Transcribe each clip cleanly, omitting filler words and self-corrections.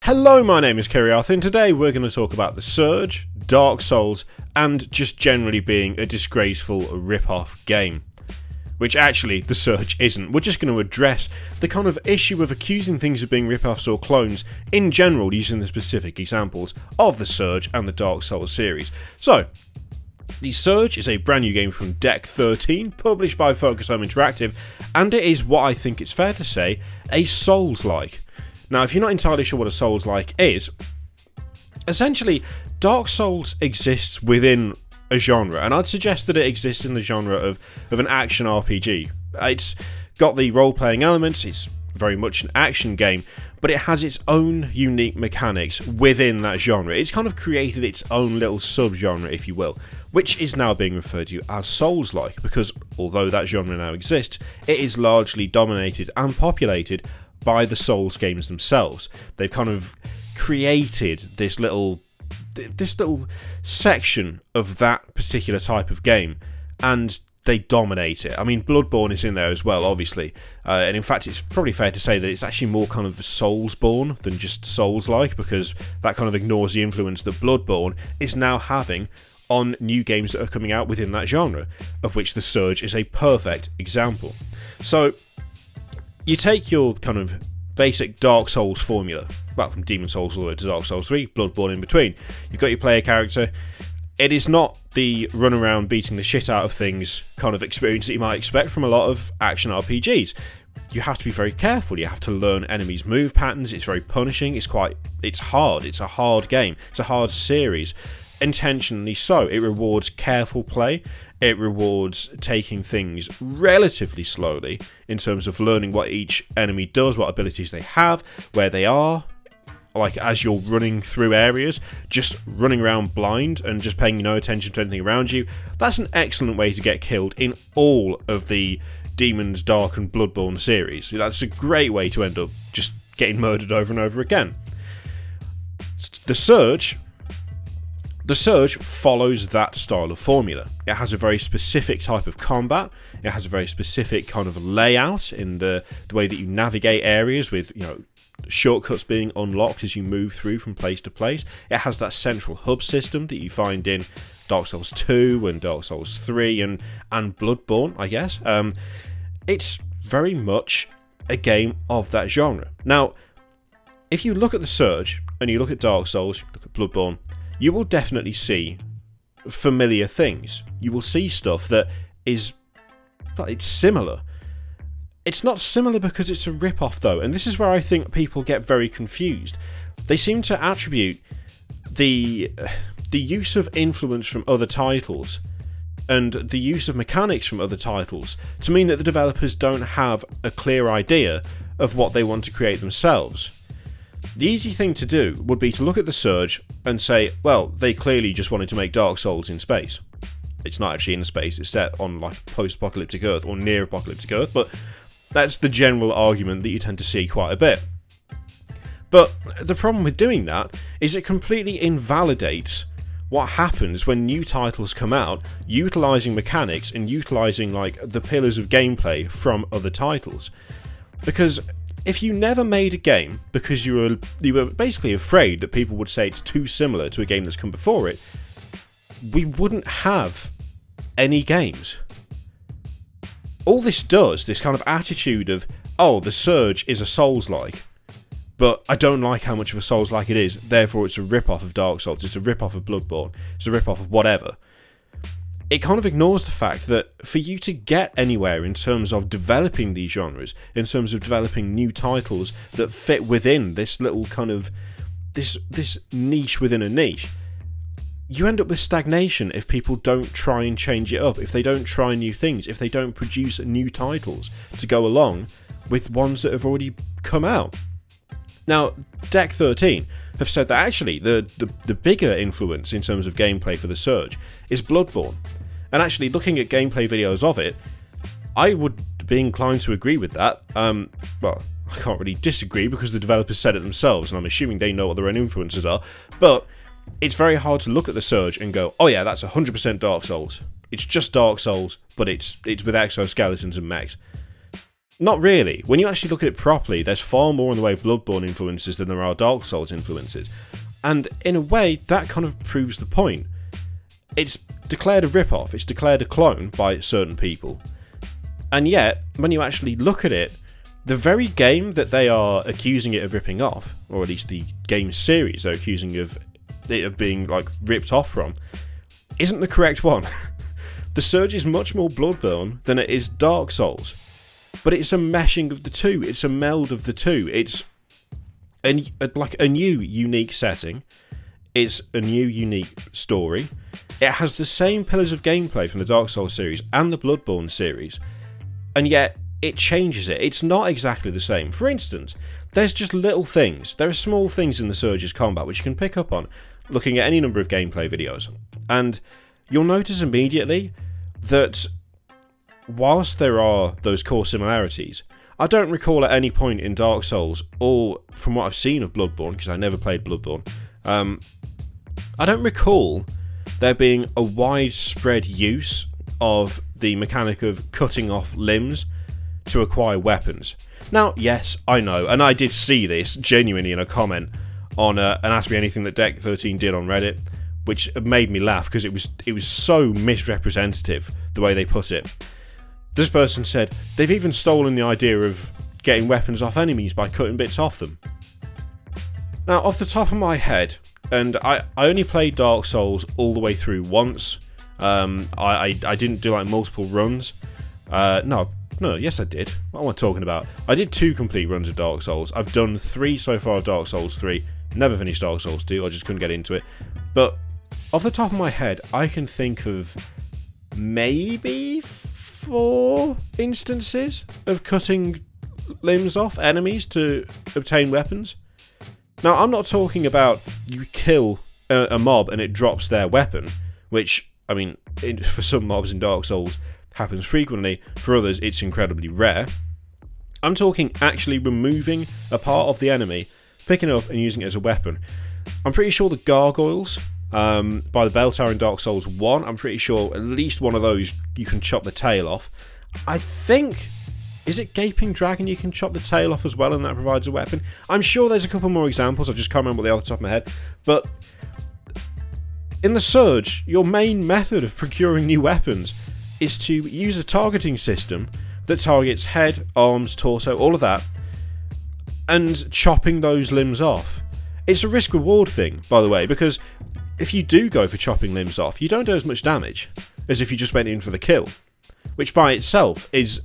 Hello, my name is Kerry Arthur, and today we're going to talk about The Surge, Dark Souls, and just generally being a disgraceful rip-off game. Which actually, The Surge isn't. We're just going to address the kind of issue of accusing things of being rip-offs or clones in general, using the specific examples of The Surge and the Dark Souls series. So, The Surge is a brand new game from Deck 13, published by Focus Home Interactive, and it is what I think it's fair to say, a Souls-like. Now, if you're not entirely sure what a Souls-like is, essentially, Dark Souls exists within a genre, and I'd suggest that it exists in the genre of an action RPG. It's got the role-playing elements, it's very much an action game, but it has its own unique mechanics within that genre. It's kind of created its own little sub-genre, if you will, which is now being referred to as Souls-like, because although that genre now exists, it is largely dominated and populated by the Souls games themselves. They've kind of created this little section of that particular type of game, and they dominate it. I mean, Bloodborne is in there as well, obviously, and in fact it's probably fair to say that it's actually more kind of Soulsborne than just Souls-like, because that kind of ignores the influence that Bloodborne is now having on new games that are coming out within that genre, of which The Surge is a perfect example. So you take your kind of basic Dark Souls formula, well, from Demon Souls all the way to Dark Souls 3, Bloodborne in between. You've got your player character. It is not the run around beating the shit out of things kind of experience that you might expect from a lot of action RPGs. You have to be very careful. You have to learn enemies' move patterns. It's very punishing. It's hard. It's a hard game. It's a hard series. Intentionally so. It rewards careful play. It rewards taking things relatively slowly in terms of learning what each enemy does, what abilities they have, where they are. Like, as you're running through areas, just running around blind and just paying no attention to anything around you. That's an excellent way to get killed in all of the Demons, Dark and Bloodborne series. That's a great way to end up just getting murdered over and over again. The Surge follows that style of formula. It has a very specific type of combat. It has a very specific kind of layout in the way that you navigate areas, with, you know, shortcuts being unlocked as you move through from place to place. It has that central hub system that you find in Dark Souls 2 and Dark Souls 3 and Bloodborne, I guess. It's very much a game of that genre. Now, if you look at The Surge and you look at Dark Souls, you look at Bloodborne, you will definitely see familiar things. You will see stuff that is, it's similar. It's not similar because it's a rip-off, though, and this is where I think people get very confused. They seem to attribute the use of influence from other titles and the use of mechanics from other titles to mean that the developers don't have a clear idea of what they want to create themselves. The easy thing to do would be to look at The Surge and say, well, they clearly just wanted to make Dark Souls in space. It's not actually in space, it's set on like post-apocalyptic Earth or near-apocalyptic Earth, but that's the general argument that you tend to see quite a bit. But the problem with doing that is it completely invalidates what happens when new titles come out utilising mechanics and utilising like the pillars of gameplay from other titles. Because if you never made a game because you were basically afraid that people would say it's too similar to a game that's come before it, we wouldn't have any games. All this does, this kind of attitude of, oh, The Surge is a Souls-like, but I don't like how much of a Souls-like it is, therefore it's a rip-off of Dark Souls, it's a rip-off of Bloodborne, it's a rip-off of whatever. It kind of ignores the fact that for you to get anywhere in terms of developing these genres, in terms of developing new titles that fit within this little kind of, this niche within a niche, you end up with stagnation if people don't try and change it up, if they don't try new things, if they don't produce new titles to go along with ones that have already come out. Now, Deck 13 have said that actually the bigger influence in terms of gameplay for The Surge is Bloodborne. And actually, looking at gameplay videos of it, I would be inclined to agree with that. Well, I can't really disagree because the developers said it themselves, and I'm assuming they know what their own influences are, but it's very hard to look at The Surge and go, oh yeah, that's 100% Dark Souls. It's just Dark Souls, but it's with exoskeletons and mechs. Not really. When you actually look at it properly, there's far more in the way of Bloodborne influences than there are Dark Souls influences. And in a way, that kind of proves the point. It's declared a rip-off, it's declared a clone by certain people. And yet, when you actually look at it, the very game that they are accusing it of ripping off, or at least the game series they're accusing of it of being like ripped off from, isn't the correct one. The Surge is much more Bloodborne than it is Dark Souls. But it's a meshing of the two, it's a meld of the two. It's like a new unique setting, it's a new unique story. It has the same pillars of gameplay from the Dark Souls series and the Bloodborne series, and yet it changes it. It's not exactly the same. For instance, there's just little things. There are small things in the Surge's combat which you can pick up on looking at any number of gameplay videos, and you'll notice immediately that whilst there are those core similarities, I don't recall at any point in Dark Souls, or from what I've seen of Bloodborne, because I never played Bloodborne, I don't recall there being a widespread use of the mechanic of cutting off limbs to acquire weapons. Now, yes, I know, and I did see this genuinely in a comment on an Ask Me Anything that Deck 13 did on Reddit, which made me laugh because it was so misrepresentative the way they put it. This person said they've even stolen the idea of getting weapons off enemies by cutting bits off them. Now, off the top of my head, and I only played Dark Souls all the way through once. I didn't do like multiple runs. No, yes I did. What am I talking about? I did 2 complete runs of Dark Souls. I've done 3 so far of Dark Souls 3. Never finished Dark Souls 2, I just couldn't get into it. But off the top of my head, I can think of maybe 4 instances of cutting limbs off enemies to obtain weapons. Now, I'm not talking about you kill a mob and it drops their weapon, which, I mean, for some mobs in Dark Souls happens frequently, for others it's incredibly rare. I'm talking actually removing a part of the enemy, picking it up and using it as a weapon. I'm pretty sure the gargoyles by the bell tower in Dark Souls 1, I'm pretty sure at least one of those you can chop the tail off. I think, is it Gaping Dragon you can chop the tail off as well and that provides a weapon? I'm sure there's a couple more examples, I just can't remember what they are off the top of my head. But in the Surge, your main method of procuring new weapons is to use a targeting system that targets head, arms, torso, all of that, and chopping those limbs off. It's a risk-reward thing, by the way, because if you do go for chopping limbs off, you don't do as much damage as if you just went in for the kill, which by itself is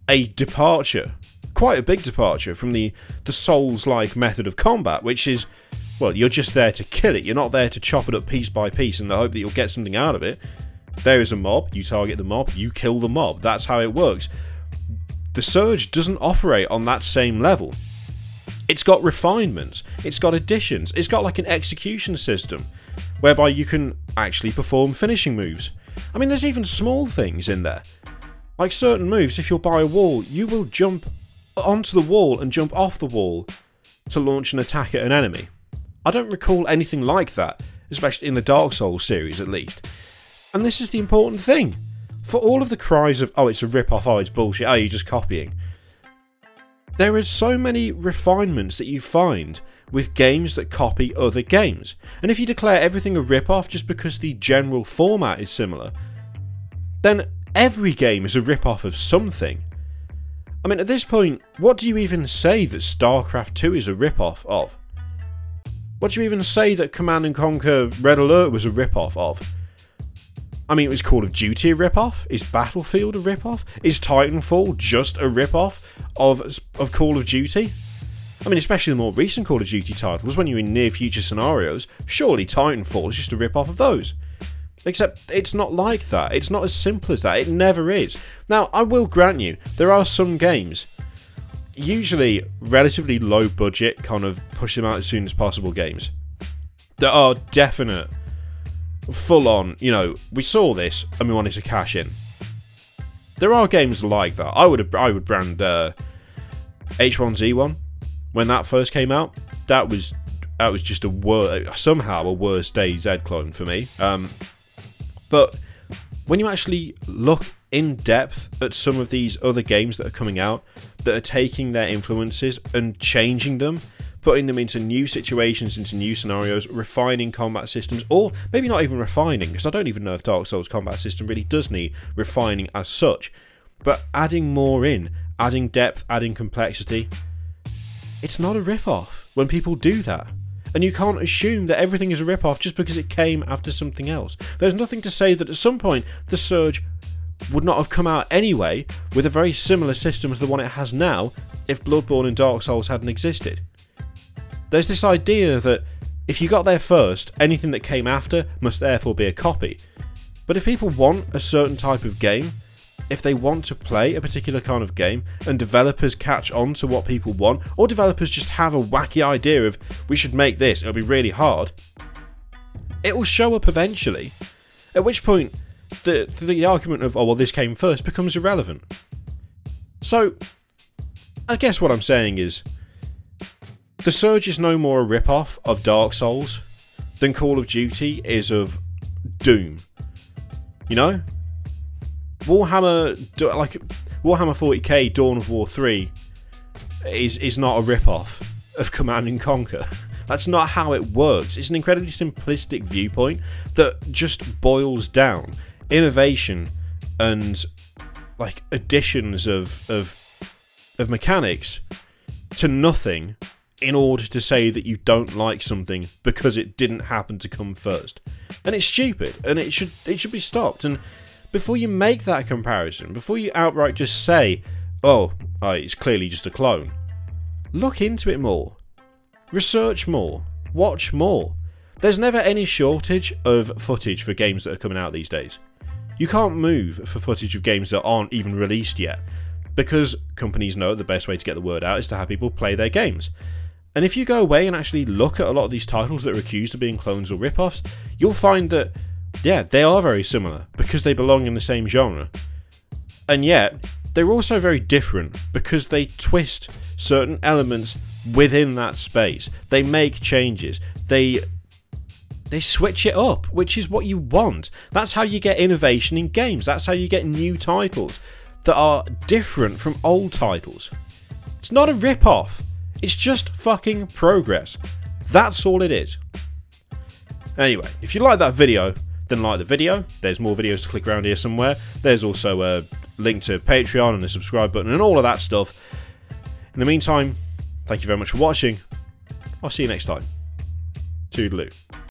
a departure, quite a big departure from the Souls-like method of combat, which is, well, you're just there to kill it, you're not there to chop it up piece by piece in the hope that you'll get something out of it. There is a mob, you target the mob, you kill the mob, that's how it works. The Surge doesn't operate on that same level. It's got refinements, it's got additions, it's got like an execution system, whereby you can actually perform finishing moves. I mean, there's even small things in there. Like certain moves, if you're by a wall, you will jump onto the wall and jump off the wall to launch an attack at an enemy. I don't recall anything like that, especially in the Dark Souls series at least. And this is the important thing. For all of the cries of, oh, it's a rip-off, oh, it's bullshit, oh, you're just copying. There are so many refinements that you find with games that copy other games. And if you declare everything a rip-off just because the general format is similar, then every game is a rip-off of something. I mean, at this point, what do you even say that StarCraft 2 is a rip-off of? What do you even say that Command & Conquer Red Alert was a rip-off of? I mean, is Call of Duty a rip-off? Is Battlefield a rip-off? Is Titanfall just a rip-off of Call of Duty? I mean, especially the more recent Call of Duty titles, when you're in near-future scenarios, surely Titanfall is just a rip-off of those. Except, it's not like that. It's not as simple as that. It never is. Now, I will grant you, there are some games, usually relatively low-budget, kind of push them out as soon as possible games, that are definite, full-on, you know, we saw this and we wanted to cash in. There are games like that. I would brand H1Z1 when that first came out. That was just somehow a worse DayZ clone for me. But when you actually look in depth at some of these other games that are coming out that are taking their influences and changing them, putting them into new situations, into new scenarios, refining combat systems, or maybe not even refining, because I don't even know if Dark Souls combat system really does need refining as such, but adding more in, adding depth, adding complexity. It's not a rip-off when people do that. And you can't assume that everything is a rip-off just because it came after something else. There's nothing to say that at some point the Surge would not have come out anyway with a very similar system as the one it has now if Bloodborne and Dark Souls hadn't existed. There's this idea that if you got there first, anything that came after must therefore be a copy. But if people want a certain type of game, if they want to play a particular kind of game, and developers catch on to what people want, or developers just have a wacky idea of, we should make this, it'll be really hard, it will show up eventually. At which point, the argument of, oh well, this came first, becomes irrelevant. So, I guess what I'm saying is, The Surge is no more a rip-off of Dark Souls than Call of Duty is of Doom. You know? Warhammer 40k Dawn of War 3 is not a rip-off of Command and Conquer. That's not how it works. It's an incredibly simplistic viewpoint that just boils down innovation and like additions of mechanics to nothing in order to say that you don't like something because it didn't happen to come first. And it's stupid, and it should be stopped. And before you make that comparison, before you outright just say, oh, it's clearly just a clone, look into it more. Research more. Watch more. There's never any shortage of footage for games that are coming out these days. You can't move for footage of games that aren't even released yet, because companies know the best way to get the word out is to have people play their games. And if you go away and actually look at a lot of these titles that are accused of being clones or rip-offs, you'll find that, yeah, they are very similar, because they belong in the same genre. And yet, they're also very different, because they twist certain elements within that space. They make changes. They switch it up, which is what you want. That's how you get innovation in games. That's how you get new titles that are different from old titles. It's not a rip-off. It's just fucking progress. That's all it is. Anyway, if you like that video, then like the video. There's more videos to click around here somewhere. There's also a link to Patreon and the subscribe button and all of that stuff. In the meantime, thank you very much for watching. I'll see you next time. Toodaloo.